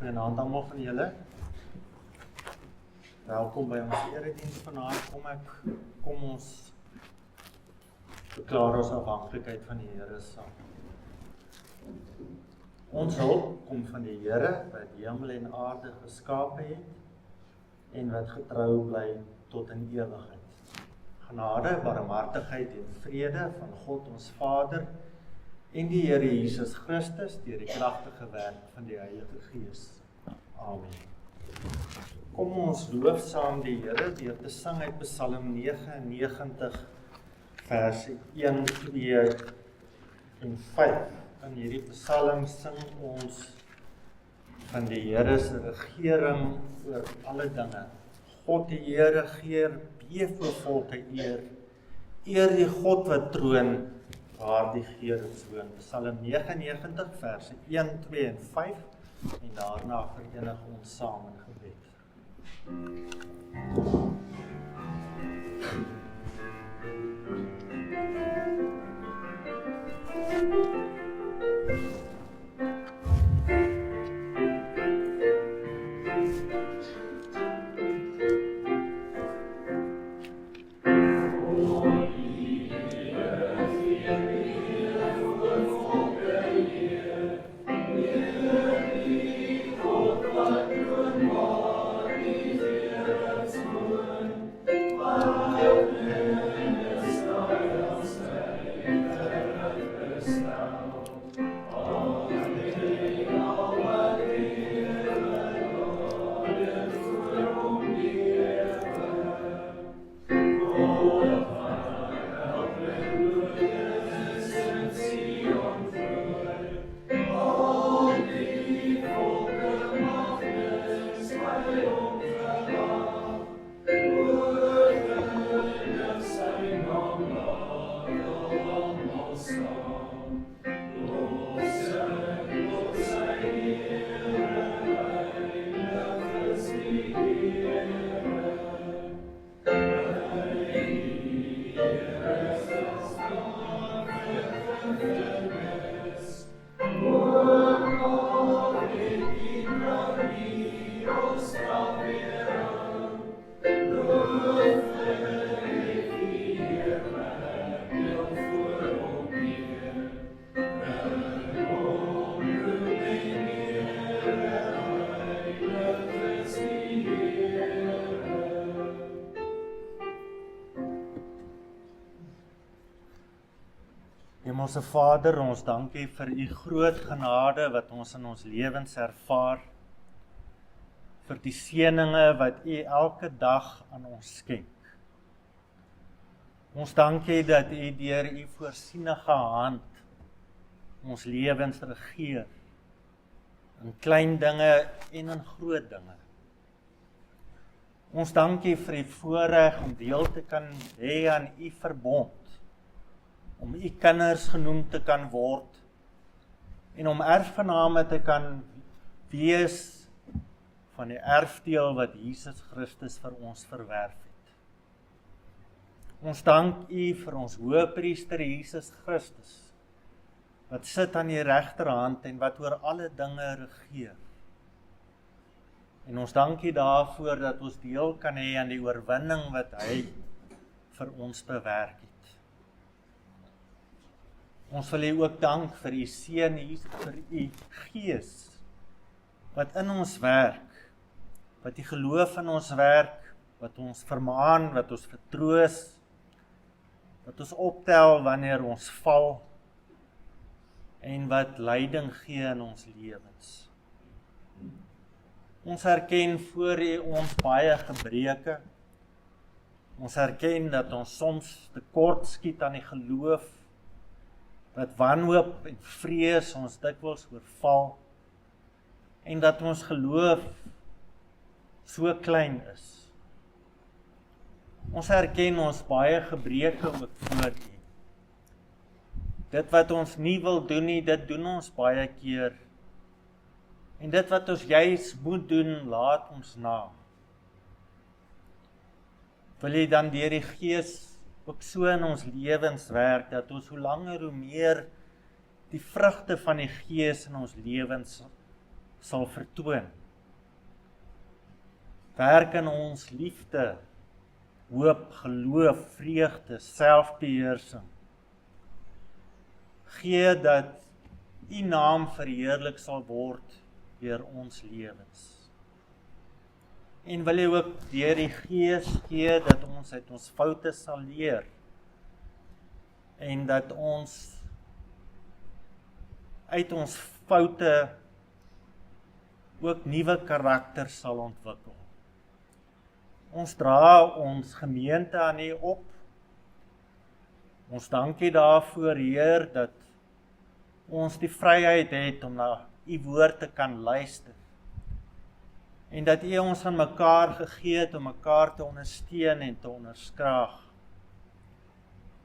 Goeienaand almal van julle. Welkom by ons erediens vanaand. Kom ons verklaar ons afhanklikheid van die Here saam. Ons hulp kom van die Here wat hemel en aarde geskape het en wat getrou bly tot in ewigheid. Genade, barmhartigheid en vrede van God ons Vader en die Here Jesus Christus deur die kragtige werk van die Heilige Gees. Amen. Kom ons loof saam die Here deur te sing uit Psalm 99 verse 1, 2 en 5. In hierdie Psalm sing ons van die Here se regering oor alle dinge. God die Here gee voor volke eer. Eer die God wat troon waar die geerings woon. Psalm 99 verse 1, 2 en 5 en daarna verenig ons saam in gebed. Hemelse Vader, ons dankie vir u groot genade wat ons in ons lewens ervaar, vir die seëninge wat u elke dag aan ons skenk. Ons dankie dat u deur u voorsienige hand ons lewens regeer, in klein dinge en in groot dinge. Ons dankie vir die voorreg om deel te kan hê aan u verbond, om u kinders genoem te kan word en om erfgename te kan wees van die erfdeel wat Jesus Christus vir ons verwerf het. Ons dank u vir ons hoëpriester Jesus Christus, wat sit aan die regterhand en wat oor alle dinge regeer. En ons dank u daarvoor dat ons deel kan hê aan die oorwinning wat hy vir ons bewerk het. Ons wil u ook dank vir u seun, vir u Gees, wat in ons werk, wat die geloof in ons werk, wat ons vermaan, wat ons vertroos, wat ons optel wanneer ons val, en wat leiding gee in ons lewens. Ons erken voor u ons baie gebreke, ons erken dat ons soms tekort skiet aan die geloof, dat wanhoop en vrees ons dikwels oorval, en dat ons geloof so klein is. Ons erken ons baie gebreke ook voor u. Dit wat ons nie wil doen nie, dit doen ons baie keer. En dit wat ons juis moet doen, laat ons na. Wil jy dan deur die Gees ook so in ons lewens werk, dat ons hoe langer hoe meer die vrugte van die Gees in ons lewens sal vertoon. Werk in ons liefde, hoop, geloof, vreugde, selfbeheersing. Gee dat U naam verheerlik sal word deur ons lewens. En wil U ook deur die Gees gee dat ons uit ons foute sal leer en dat ons uit ons foute ook nuwe karakter sal ontwikkel. Ons dra ons gemeente aan U op. Ons dankie daarvoor, Heer, dat ons die vryheid het om na U woord te kan luister. En dat U ons aan mekaar gegee het om mekaar te ondersteun en te onderskraag.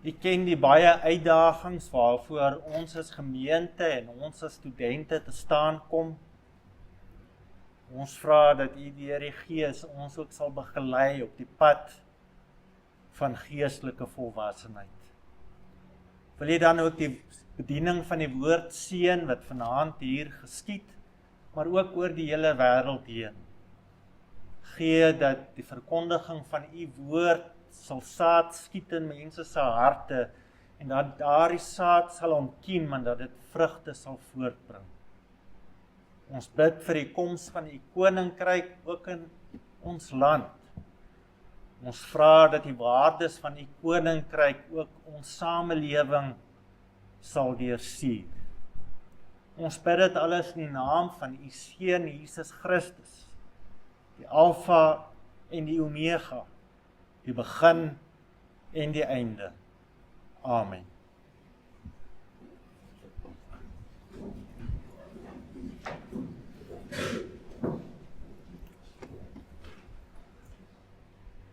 U ken die baie uitdagings waarvoor ons as gemeente en ons as studente te staan kom. Ons vra dat U deur die Gees ons ook sal begelei op die pad van geestelike volwassenheid. Wil U dan ook die bediening van die woord seën wat vanaand hier geskied, maar ook oor die hele wêreld heen. Gee dat die verkondiging van U woord sal saad skiet in mense se harte en dat daardie saad sal ontkiem en dat dit vrugte sal voortbring. Ons bid vir die koms van U koninkryk ook in ons land. Ons vra dat die waardes van U koninkryk ook ons samelewing sal deursuur. Ons bid dit alles in die naam van U Seun Jesus Christus, die Alfa en die Omega, die begin en die einde. Amen.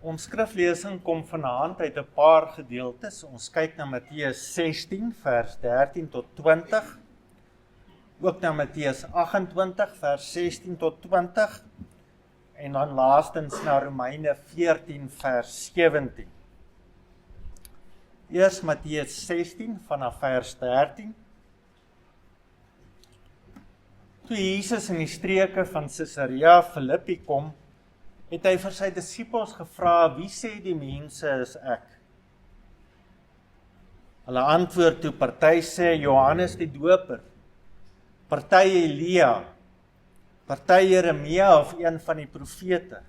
Ons skriflesing kom vanaand uit 'n paar gedeeltes. Ons kyk na Matteus 16 vers 13 tot 20, ook na Matteus 28 vers 16 tot 20 en dan laastens na Romeine 14 vers 17. Eers Matteus 16 vanaf vers 13. Toe Jesus in die streke van Caesarea Philippi kom, het hy vir sy disippels gevra, wie sê die mense is ek? Hulle antwoord toe, party sê Johannes die Doper, party Elia, party Jeremia of een van die profete.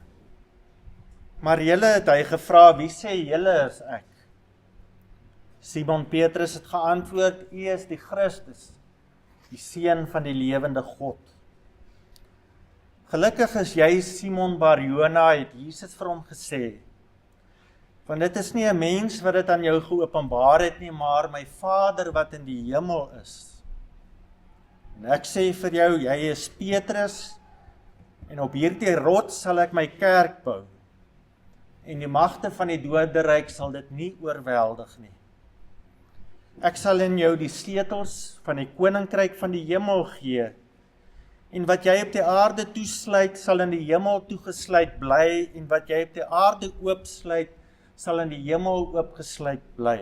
Maar julle het hy gevra, wie sê julle is ek? Simon Petrus het geantwoord, U is die Christus, die Seun van die lewende God. Gelukkig is jy Simon Bar-Jona, het Jesus vir hom gesê, want dit is nie 'n mens wat dit aan jou geopenbaar het nie, maar my Vader wat in die hemel is. En ek sê vir jou, jy is Petrus, en op hierdie rots sal ek my kerk bou, en die magte van die doderyk sal dit nie oorweldig nie. Ek sal in jou die sleutels van die koninkryk van die hemel gee, en wat jy op die aarde toesluit, sal in die hemel toegesluit bly, en wat jy op die aarde oopsluit, sal in die hemel oopgesluit bly.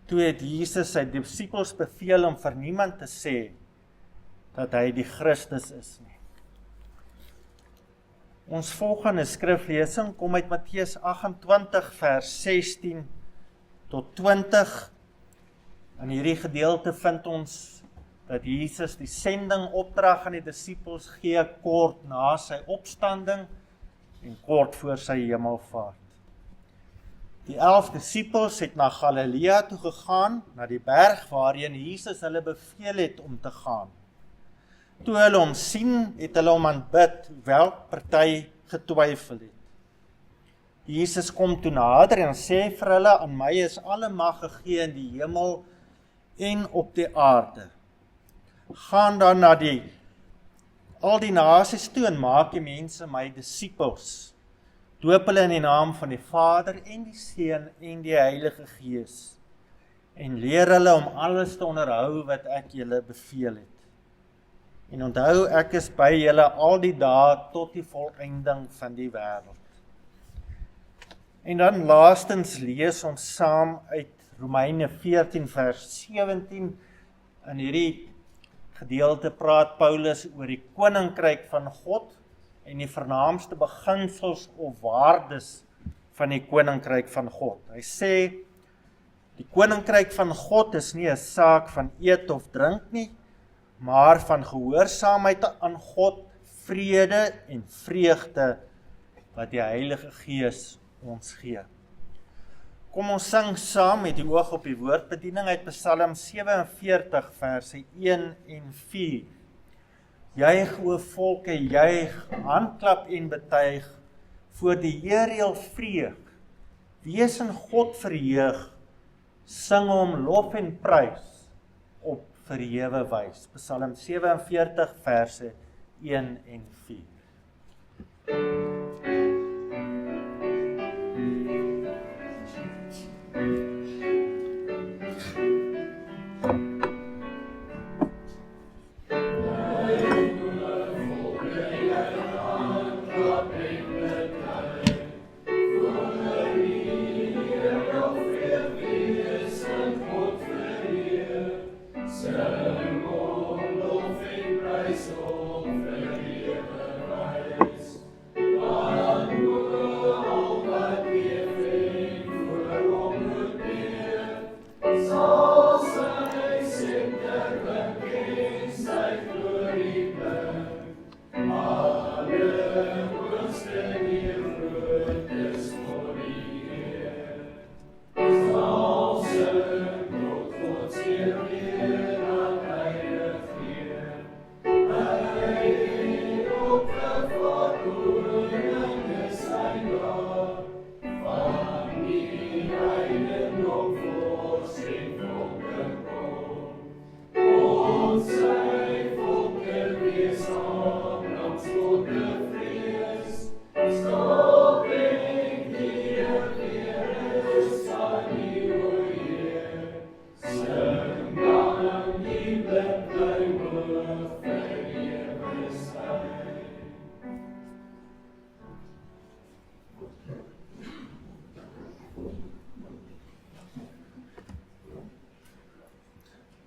Toe het Jesus sy disippels beveel om vir niemand te sê dat hy die Christus is nie. Ons volgende skriflesing kom uit Matteus 28 vers 16 tot 20. In hierdie gedeelte vind ons dat Jesus die sending opdrag aan die disippels gee kort na sy opstanding en kort voor sy hemelvaart. Die 11 disippels het na Galilea toe gegaan, na die berg waarheen Jesus hulle beveel het om te gaan. Toe hulle hom sien, het hulle hom aanbid, hoewel party getwyfel het. Jesus kom toe nader en sê vir hulle, aan my is alle mag gegee in die hemel en op die aarde. Gaan dan na al die nasies toe en maak die mense my disippels. Doop hulle in die naam van die Vader en die Seun en die Heilige Gees en leer hulle om alles te onderhou wat ek julle beveel het. En onthou, ek is by julle al die dae tot die volëinding van die wêreld. En dan laastens lees ons saam uit Romeine 14 vers 17 in hierdie gedeelte praat Paulus oor die koninkryk van God en die vernaamste beginsels of waardes van die koninkryk van God. Hy sê, die koninkryk van God is nie 'n saak van eet of drink nie, maar van gehoorsaamheid aan God, vrede en vreugde wat die Heilige Gees ons gee. Kom ons sing saam met die oog op die woordbediening uit Psalm 47 verse 1 en 4. Juig o volke, juig, handklap en betuig, voor die Heer heel vreug, wees in God verheug, sing hom lof en prys, op verhewe wys. Psalm 47 verse 1 en 4.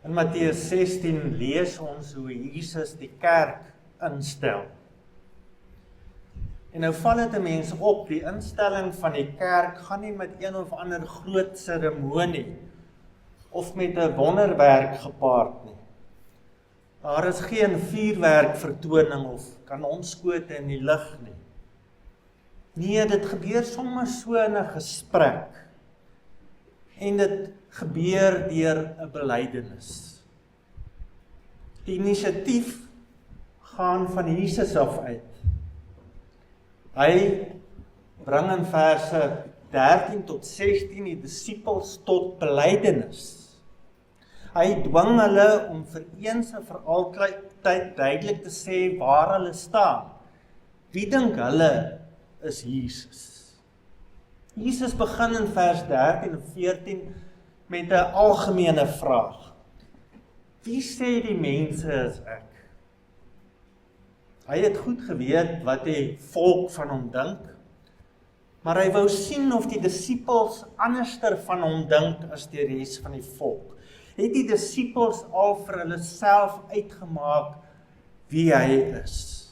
In Matteus 16 lees ons hoe Jesus die kerk instel. En nou val dit 'n mens op, die instelling van die kerk gaan nie met een of ander groot seremonie of met 'n wonderwerk gepaard nie. Daar is geen vuurwerkvertoning of kanonskote in die lug nie. Nee, dit gebeur sommer so in 'n gesprek. En dit gebeur deur 'n belydenis. Die inisiatief gaan van Jesus af uit. Hy bring in verse 13 tot 16 die disippels tot belydenis. Hy dwing hulle om vir eens en vir altyd duidelik te sê waar hulle staan. Wie dink hulle is Jesus? Jesus begin in vers 13 en 14 met 'n algemene vraag. Wie sê die mense is ek? Hy het goed geweet wat die volk van hom dink, maar hy wou sien of die disippels anderster van hom dink as die res van die volk. Het die disippels al vir hulle self uitgemaak wie hy is?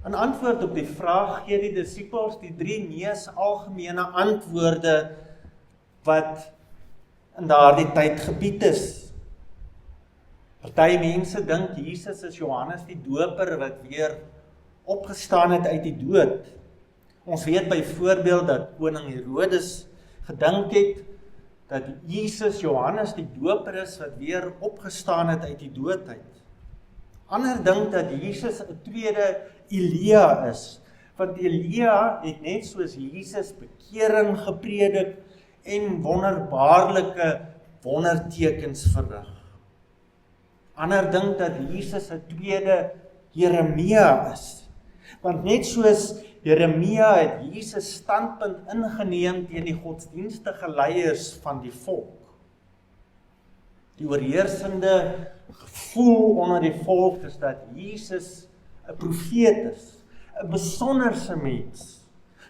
In antwoord op die vraag gee die disippels die 3 mees algemene antwoorde wat in daardie tyd gebied is. Party mense dink Jesus is Johannes die Doper wat weer opgestaan het uit die dood. Ons weet byvoorbeeld dat koning Herodes gedink het dat Jesus Johannes die Doper is wat weer opgestaan het uit die dood uit. Ander dink dat Jesus 'n tweede Elia is, want Elia het net soos Jesus bekering gepredik en wonderbaarlike wondertekens verrig. Ander dink dat Jesus 'n tweede Jeremia is, want net soos Jeremia het Jesus standpunt ingeneem teen die godsdienstige leiers van die volk. Die oorheersende gevoel onder die volk is dat Jesus 'n profeet is, 'n besonderse mens,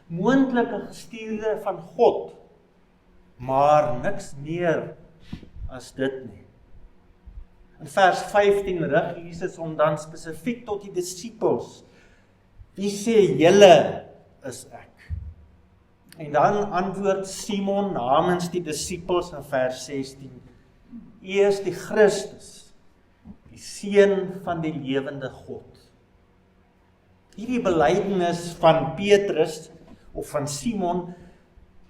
moontlik 'n gestuurde van God, maar niks meer as dit nie. In vers 15 rig Jesus hom dan spesifiek tot die disippels. Wie sê julle is ek? En dan antwoord Simon namens die disippels in vers 16. U is die Christus, die Seun van die lewende God. Hierdie belydenis van Petrus of van Simon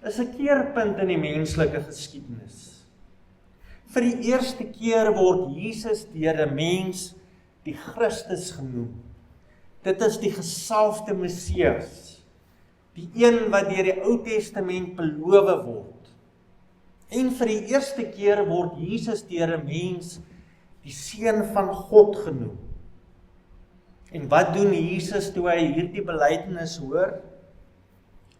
is 'n keerpunt in die menslike geskiedenis. Vir die eerste keer word Jesus deur 'n mens die Christus genoem. Dit is die gesalfde Messias, die een wat deur die Ou Testament beloof word. En vir die eerste keer word Jesus deur 'n mens die Seun van God genoem. En wat doen Jesus toe hy hierdie belydenis hoor?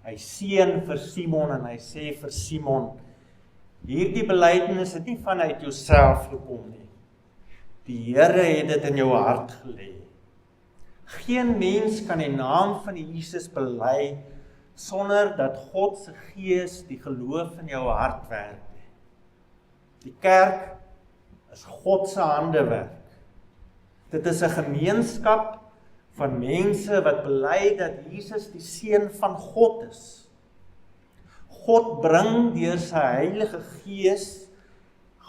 Hy seën vir Simon en hy sê vir Simon, hierdie belydenis het nie vanuit jouself gekom nie. Die Here het dit in jou hart gelê. Geen mens kan die naam van Jesus bely sonder dat God se Gees die geloof in jou hart werk. Die kerk is God se handewerk. Dit is 'n gemeenskap van mense wat bely dat Jesus die Seun van God is. God bring deur sy Heilige Gees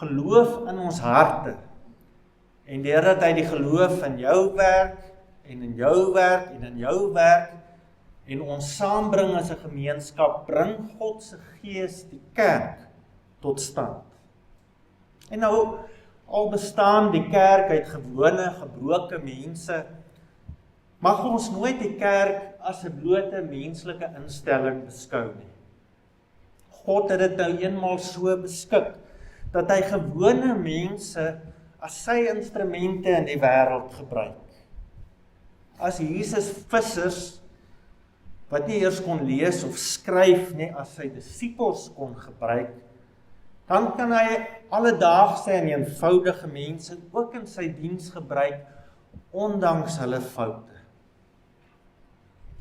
geloof in ons harte. En deurdat hy die geloof in jou werk, en in jou werk, en in jou werk, en ons saambring as 'n gemeenskap, bring God se Gees die kerk tot stand. En nou, al bestaan die kerk uit gewone, gebroke mense, mag ons nooit die kerk as 'n blote menslike instelling beskou nie. God het dit nou eenmaal so beskik, dat hy gewone mense as sy instrumente in die wêreld gebruik. As Jesus vissers, wat nie eers kon lees of skryf nie, as sy disippels kon gebruik, dan kan hy alledaagse en eenvoudige mense ook in sy diens gebruik, ondanks hulle foute.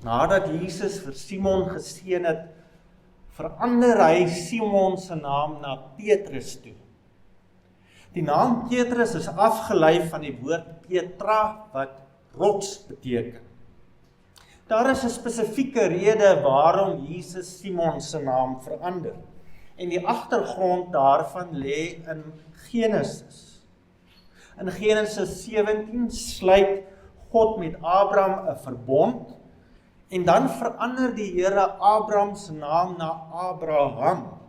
Nadat Jesus vir Simon geseën het, verander hy Simon se naam na Petrus toe. Die naam Petrus is afgelei van die woord Petra, wat rots beteken. Daar is 'n spesifieke rede waarom Jesus Simon se naam verander. En die agtergrond daarvan lê in Genesis. In Genesis 17 sluit God met Abraham 'n verbond, en dan verander die Here Abraham se naam na Abraham,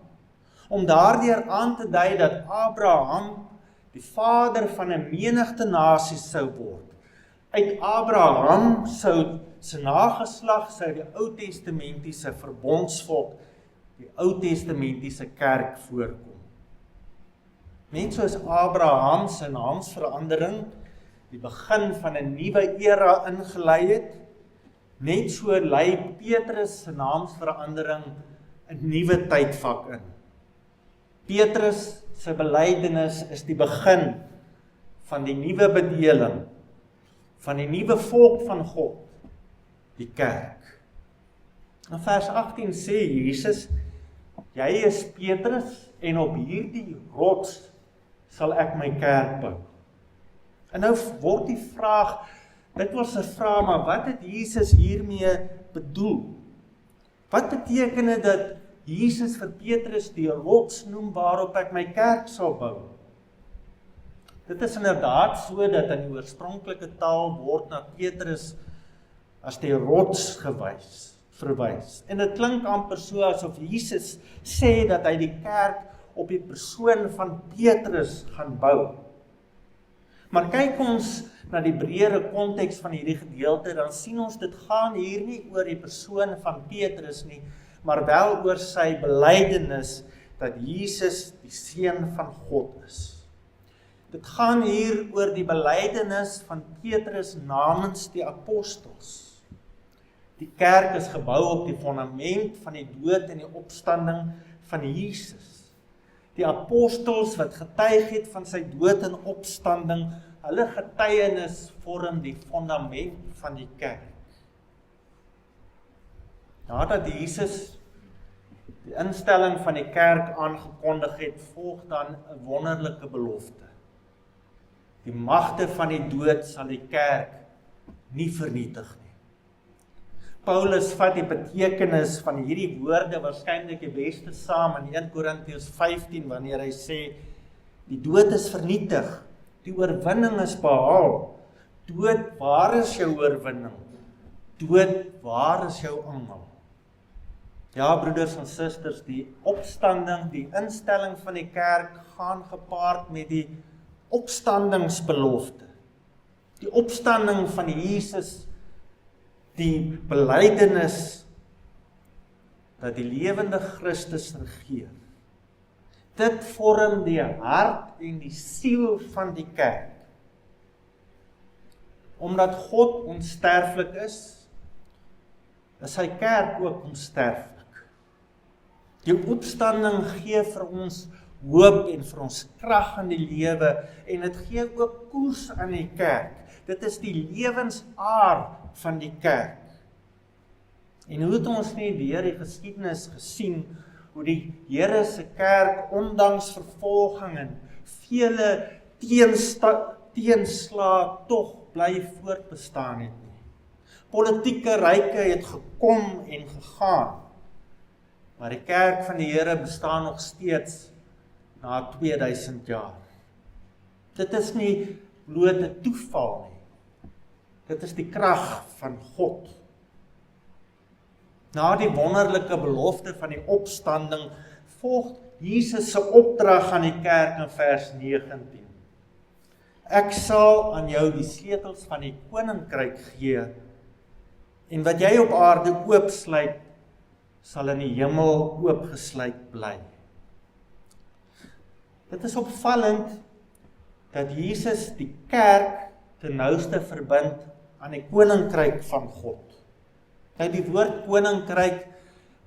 om daardeur aan te dui dat Abraham die vader van 'n menigte nasies sou word. Uit Abraham sou se nageslag sou die Ou Testamentiese verbondsvolk, die Ou Testamentiese kerk voorkom. Net soos Abraham se naamsverandering die begin van 'n nuwe era ingelei het, net so lei Petrus se naamsverandering 'n nuwe tydvak in. Petrus se belydenis is die begin van die nuwe bedeling, van die nuwe volk van God, die kerk. In vers 18 sê Jesus, jy is Petrus en op hierdie rots sal ek my kerk bou. En nou word die vraag, dit was 'n vraag, maar wat het Jesus hiermee bedoel? Wat beteken dit dat Jesus vir Petrus die rots noem waarop ek my kerk sal bou? Dit is inderdaad so dat in die oorspronklike taal word na Petrus as die rots verwys. En dit klink amper so asof Jesus sê dat hy die kerk op die persoon van Petrus gaan bou. Maar kyk ons na die breëre konteks van hierdie gedeelte, dan sien ons dit gaan hier nie oor die persoon van Petrus nie, maar wel oor sy belydenis dat Jesus die Seun van God is. Dit gaan hier oor die belydenis van Petrus namens die apostels. Die kerk is gebou op die fondament van die dood en die opstanding van Jesus. Die apostels wat getuig het van sy dood en opstanding, hulle getuienis vorm die fondament van die kerk. Nadat Jesus die instelling van die kerk aangekondig het, volg dan 'n wonderlike belofte. Die magte van die dood sal die kerk nie vernietig nie. Paulus vat die betekenis van hierdie woorde waarskynlik die beste saam in 1 Korintiërs 15 wanneer hy sê, die dood is vernietig, die oorwinning is behaal. Dood, waar is jou oorwinning? Dood, waar is jou angel? Ja, broeders en susters, die opstanding, die instelling van die kerk gaan gepaard met die opstandingsbelofte. Die opstanding van Jesus, die belydenis dat die lewende Christus regeer. Dit vorm die hart en die siel van die kerk. Omdat God onsterflik is sy kerk ook onsterflik. Die opstanding gee vir ons hoop en vir ons krag in die lewe en dit gee ook koers aan die kerk. Dit is die lewensaard van die kerk. En hoe het ons nie deur die geskiedenis gesien hoe die Here se kerk ondanks vervolging en vele teenslae tog bly voortbestaan het nie. Politieke ryke het gekom en gegaan, maar die kerk van die Here bestaan nog steeds na 2000 jaar. Dit is nie blote toeval nie. Dit is die krag van God. Na die wonderlike belofte van die opstanding volg Jesus se opdrag aan die kerk in vers 19. Ek sal aan jou die sleutels van die koninkryk gee, en wat jy op aarde oopsluit, sal in die hemel oopgesluit bly. Dit is opvallend dat Jesus die kerk ten nouste verbind aan die koninkryk van God. Nou die woord koninkryk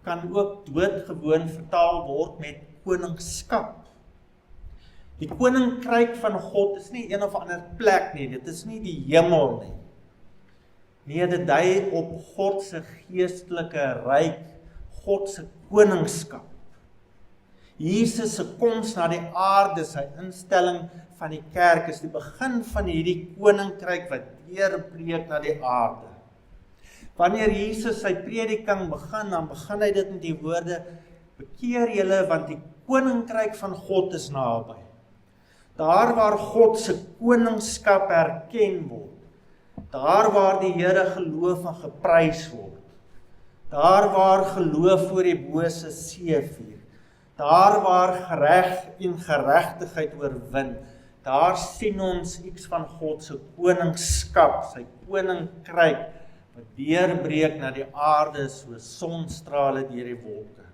kan ook doodgewoon vertaal word met koningskap. Die koninkryk van God is nie een of ander plek nie, dit is nie die hemel nie. Nee, dit dui op God se geestelike ryk, God se koningskap. Jesus se koms na die aarde, sy instelling van die kerk is die begin van hierdie koninkryk wat deurbreek na die aarde. Wanneer Jesus sy prediking begin, dan begin hy dit met die woorde, bekeer julle, want die koninkryk van God is naby. Daar waar God se koningskap erken word, daar waar die Here geloof en geprys word, daar waar geloof voor die bose seëvier, daar waar gereg en geregtigheid oorwin, daar sien ons iets van God se koningskap, sy koninkryk, wat deurbreek na die aarde soos sonstrale deur die wolke.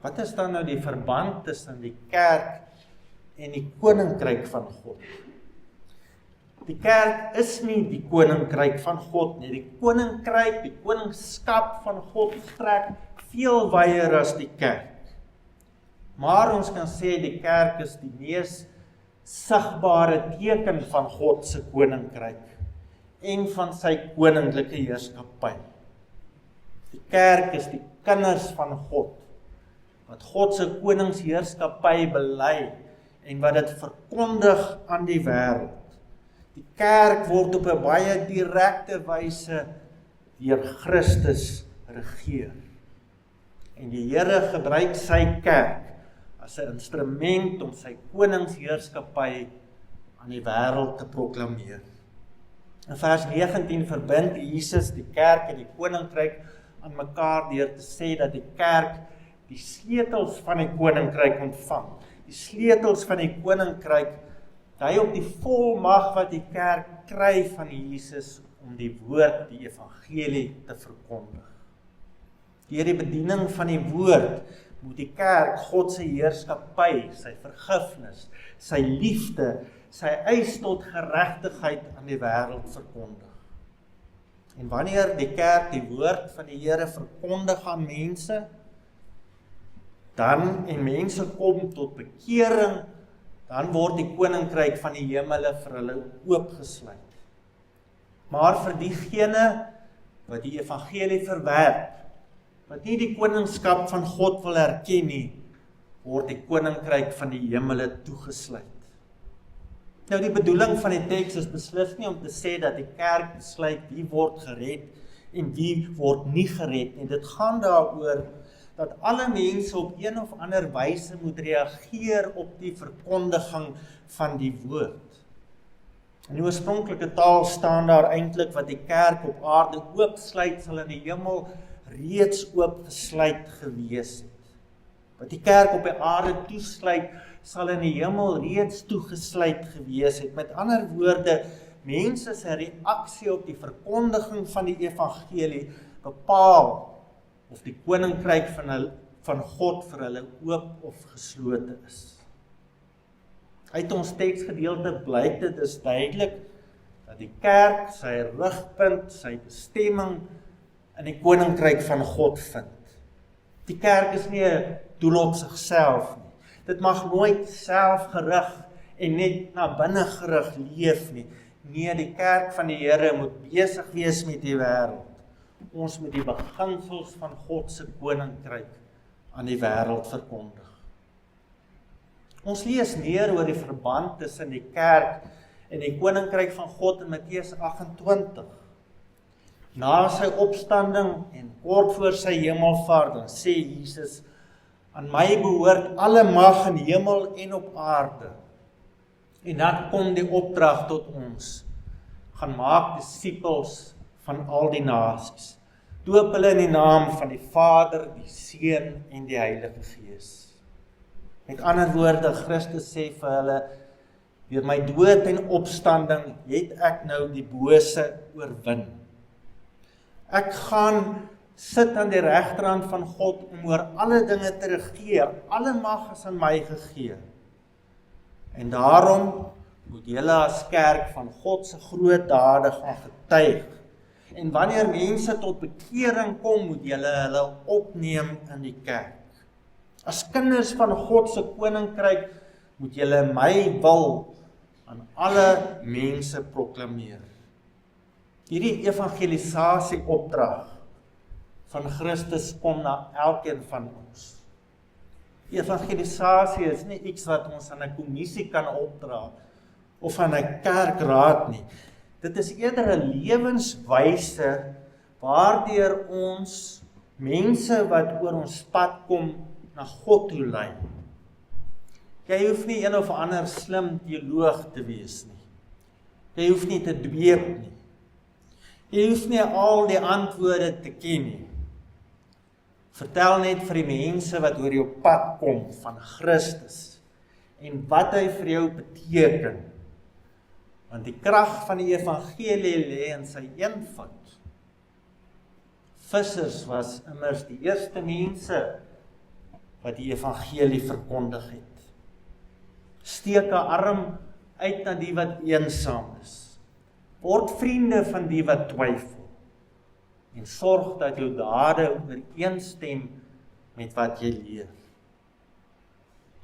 Wat is dan nou die verband tussen die kerk en die koninkryk van God? Die kerk is nie die koninkryk van God nie. Die koninkryk, die koningskap van God strek veel wyer as die kerk. Maar ons kan sê die kerk is die mees sigbare teken van God se koninkryk en van sy koninklike heerskappy. Die kerk is die kinders van God, wat God se koningsheerskappy bely en wat dit verkondig aan die wêreld. Die kerk word op 'n baie direkte wyse deur Christus regeer. En die Here gebruik sy kerk as 'n instrument om sy koningsheerskappy aan die wêreld te proklameer. In vers 19 verbind Jesus die kerk en die koninkryk aan mekaar deur te sê dat die kerk die sleutels van die koninkryk ontvang. Die sleutels van die koninkryk dui op die volmag wat die kerk kry van Jesus om die woord, die evangelie te verkondig. Deur die bediening van die woord moet die kerk God se heerskappy, sy vergifnis, sy liefde, sy eis tot geregtigheid aan die wêreld verkondig. En wanneer die kerk die woord van die Here verkondig aan mense, dan en mense kom tot bekering, dan word die koninkryk van die hemele vir hulle oopgesluit. Maar vir diegene wat die evangelie verwerp, wat nie die koningskap van God wil erken nie, word die koninkryk van die hemele toegesluit. Nou die bedoeling van die teks is beslis nie om te sê dat die kerk besluit wie word gered en wie word nie gered nie. Dit gaan daaroor dat alle mense op een of ander wyse moet reageer op die verkondiging van die woord. In die oorspronklike taal staan daar eintlik wat die kerk op aarde oopsluit, sal in die hemel reeds oopgesluit gewees het. Wat die kerk op die aarde toesluit, sal in die hemel reeds toegesluit gewees het. Met ander woorde, mense se reaksie op die verkondiging van die evangelie bepaal of die koninkryk van God vir hulle oop of geslote is. Uit ons teksgedeelte blyk dit dus duidelik dat die kerk sy rigpunt, sy bestemming in die koninkryk van God vind. Die kerk is nie 'n doel op sigself nie. Dit mag nooit selfgerig en net na binne gerig leef nie. Nee, die kerk van die Here moet besig wees met die wêreld. Ons moet die beginsels van God se koninkryk aan die wêreld verkondig. Ons lees meer oor die verband tussen die kerk en die koninkryk van God in Matteus 28. Na sy opstanding en kort voor sy hemelvaart, dan sê Jesus, aan my behoort alle mag in hemel en op aarde. En dan kom die opdrag tot ons, gaan maak disippels van al die nasies. Doop hulle in die naam van die Vader, die Seun en die Heilige Gees. Met ander woorde, Christus sê vir hulle, deur my dood en opstanding het ek nou die bose oorwin. Ek gaan sit aan die regterhand van God om oor alle dinge te regeer. Alle mag is aan my gegee. En daarom moet julle as kerk van God se groot dade gaan getuig. En wanneer mense tot bekering kom, moet julle hulle opneem in die kerk. As kinders van God se koninkryk moet julle my wil aan alle mense proklameer. Hierdie evangelisasie opdrag van Christus kom na elkeen van ons. Evangelisasie is nie iets wat ons aan 'n kommissie kan opdra of aan 'n kerkraad nie. Dit is eerder 'n lewenswyse waardeur ons mense wat oor ons pad kom na God toe lei. Jy hoef nie een of ander slim teoloog te wees nie. Jy hoef nie te dweep nie. Jy hoef nie al die antwoorde te ken nie. Vertel net vir die mense wat oor jou pad kom van Christus en wat hy vir jou beteken. Want die krag van die evangelie lê in sy eenvoud. Vissers was immers die eerste mense wat die evangelie verkondig het. Steek 'n arm uit na die wat eensaam is. Word vriende van die wat twyfel. En sorg dat jou dade ooreenstem met wat jy leef.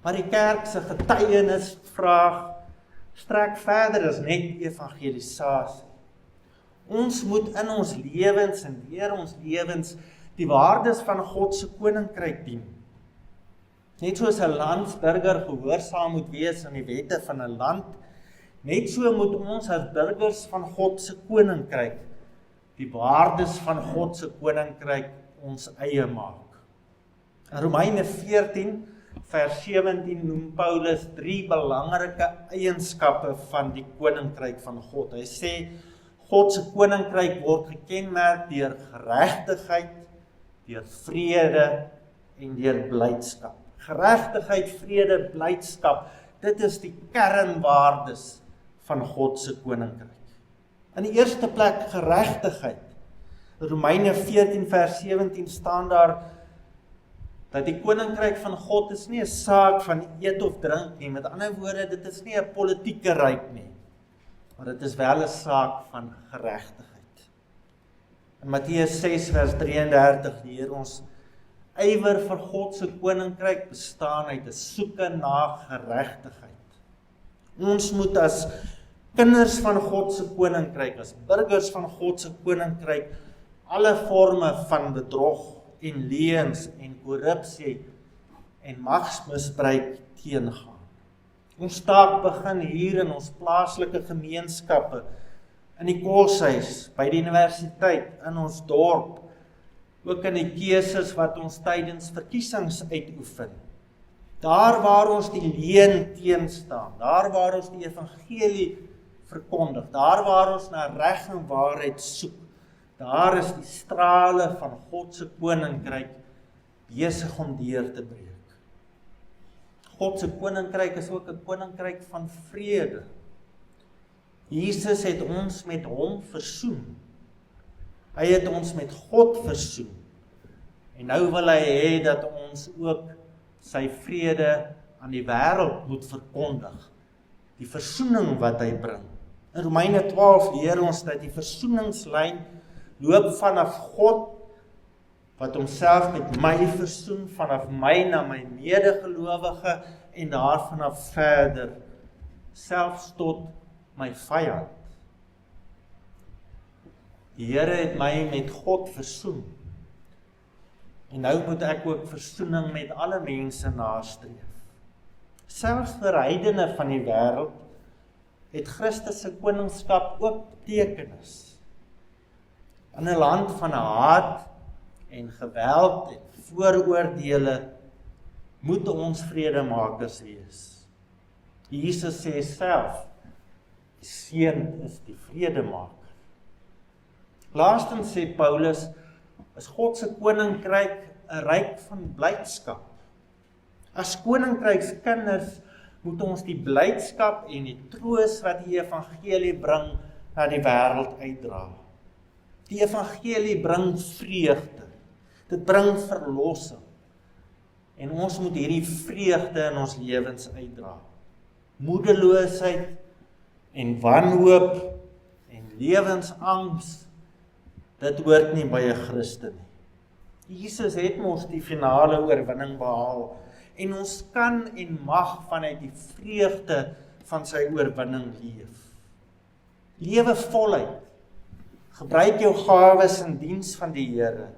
Maar die kerk se getuienisvraag strek verder as net evangelisasie. Ons moet in ons lewens en deur ons lewens die waardes van God se koninkryk dien. Net soos 'n landsburger gehoorsaam moet wees aan die wette van 'n land, net so moet ons as burgers van God se koninkryk die waardes van God se koninkryk ons eie maak. In Romeine 14 vers 17 noem Paulus 3 belangrike eienskappe van die koninkryk van God. Hy sê, God se koninkryk word gekenmerk deur geregtigheid, deur vrede en deur blydskap. Geregtigheid, vrede, blydskap, dit is die kernwaardes van God se koninkryk. In die eerste plek geregtigheid. Romeine 14 vers 17 staan daar dat die koninkryk van God is nie 'n saak van eet of drink nie. Met ander woorde, dit is nie 'n politieke ryk nie, maar dit is wel 'n saak van geregtigheid. In Matteus 6 vers 33 leer ons, ywer vir God se koninkryk bestaan uit 'n soeke na geregtigheid. Ons moet as kinders van God se koninkryk, as burgers van God se koninkryk, alle forme van bedrog en leuns en korrupsie en magsmisbruik teengaan. Ons taak begin hier in ons plaaslike gemeenskappe, in die koshuis, by die universiteit, in ons dorp, ook in die keuses wat ons tydens verkiesings uitoefen. Daar waar ons die leuen teenstaan, daar waar ons die evangelie verkondig, daar waar ons na reg en waarheid soek, daar is die strale van God se koninkryk besig om deur te breek. God se koninkryk is ook 'n koninkryk van vrede. Jesus het ons met hom versoen. Hy het ons met God versoen. En nou wil hy hê dat ons ook sy vrede aan die wêreld moet verkondig. Die versoening wat hy bring. In Romeine 12 leer ons dat die versoeningslyn loop vanaf God, wat homself met my versoen, vanaf my na my medegelowige, en daarvanaf verder, selfs tot my vyand. Die Here het my met God versoen, en nou moet ek ook versoening met alle mense nastreef. Selfs vir heidene van die wêreld, het Christus se koningskap ook betekenis. In 'n land van haat en geweld en vooroordele moet ons vredemakers wees. Jesus sê self, die Seun is die vredemaker. Laastens sê Paulus, is God se koninkryk 'n ryk van blydskap. As koninkrykskinders moet ons die blydskap en die troos wat die evangelie bring na die wêreld uitdra. Die evangelie bring vreugde. Dit bring verlossing. En ons moet hierdie vreugde in ons lewens uitdra. Moedeloosheid en wanhoop en lewensangs, dit hoort nie by 'n Christen nie. Jesus het ons die finale oorwinning behaal en ons kan en mag vanuit die vreugde van sy oorwinning leef. Lewe voluit. Gebruik jou gawes in diens van die Here.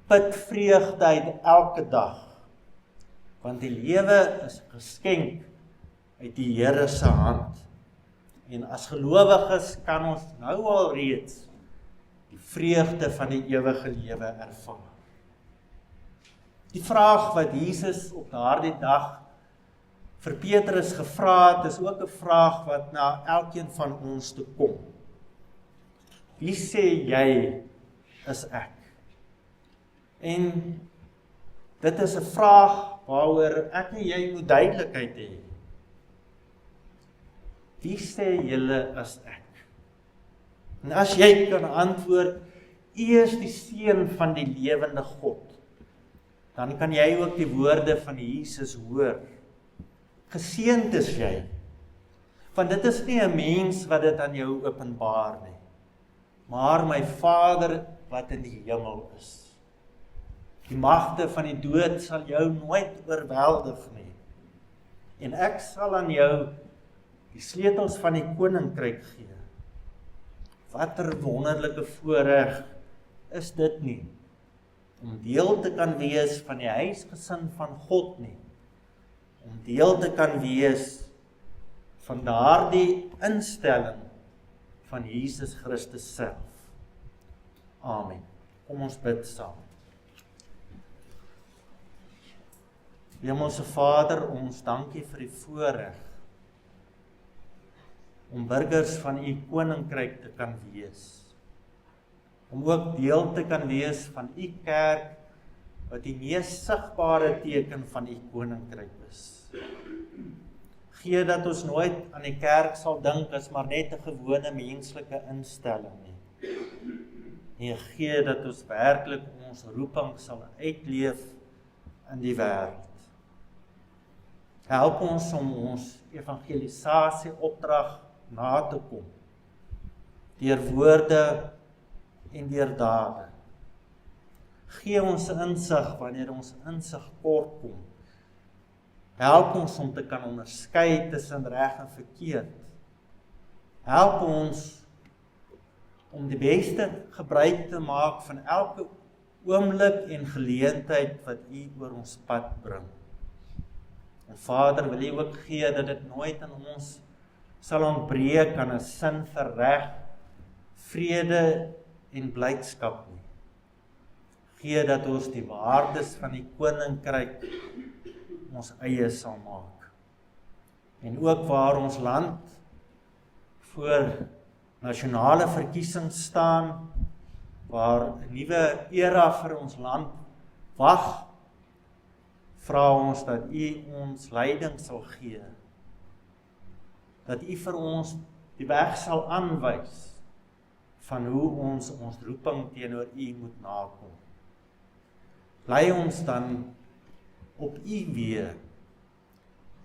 Put vreugde uit elke dag, want die lewe is 'n geskenk uit die Here se hand. En as gelowiges kan ons nou al reeds die vreugde van die ewige lewe ervaar. Die vraag wat Jesus op daardie dag vir Petrus gevra het, is ook 'n vraag wat na elkeen van ons toe kom. Wie sê jy is ek? En dit is 'n vraag waaroor ek en jy moet duidelikheid hê. Wie sê julle is ek? En as jy kan antwoord, U is die Seun van die lewende God, dan kan jy ook die woorde van Jesus hoor. Geseënd is jy, want dit is nie 'n mens wat dit aan jou openbaar nie, maar my Vader wat in die hemel is. Die magte van die dood sal jou nooit oorweldig nie. En ek sal aan jou die sleutels van die koninkryk gee. Watter wonderlike voorreg is dit nie, om deel te kan wees van die huisgesin van God nie, om deel te kan wees van daardie instelling van Jesus Christus self. Amen. Kom ons bid saam. Hemelse Vader, ons dankie vir die voorreg om burgers van U koninkryk te kan wees. Om ook deel te kan wees van U kerk, wat die mees sigbare teken van U koninkryk is. Gee dat ons nooit aan die kerk sal dink as maar net 'n gewone menslike instelling nie. Nee, gee dat ons werklik ons roeping sal uitleef in die wêreld. Help ons om ons evangelisasie opdrag na te kom, deur woorde en deur dade. Gee ons insig wanneer ons insig kort kom. Help ons om te kan onderskei tussen reg en verkeerd. Help ons om die beste gebruik te maak van elke oomblik en geleentheid wat U oor ons pad bring. En Vader, wil U ook gee dat dit nooit in ons sal ontbreek aan 'n sin vir reg, vrede en blydskap nie. Gee dat ons die waardes van die koninkryk ons eie sal maak. En ook waar ons land voor nasionale verkiesings staan, waar 'n nuwe era vir ons land wag, vra ons dat U ons leiding sal gee, dat U vir ons die weg sal aanwys van hoe ons roeping teenoor U moet nakom. Lei ons dan op U weë,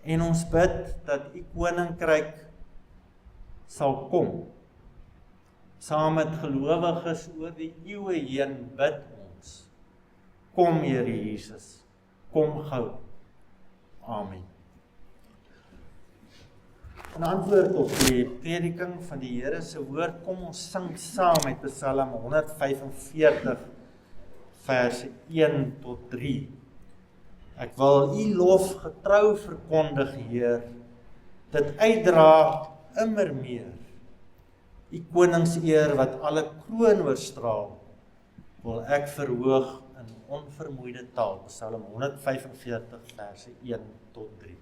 en ons bid dat U koninkryk sal kom. Saam met gelowiges oor die eeue heen bid ons. Kom, Here Jesus, kom gou. Amen. In antwoord op die prediking van die Here se woord, kom ons sing saam met Psalm 145, verse 1 tot 3. Ek wil U lof getrou verkondig, Heer, dit uitdra immer meer. U koningseer wat alle kroon oorstraal, wil ek verhoog in onvermoeide taal. Psalm 145, verse 1 tot 3.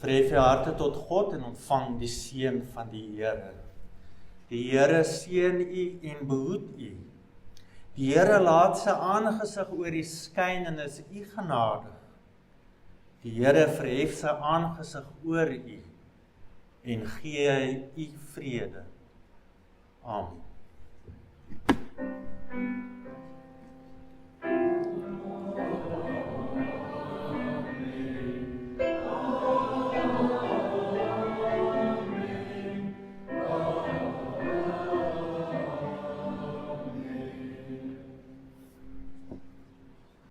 Verhef jou harte tot God en ontvang die seën van die Here. Die Here seën u en behoed u. Die Here laat sy aangesig oor u skyn en is u genadig. Die Here verhef sy aangesig oor u en gee u vrede. Amen.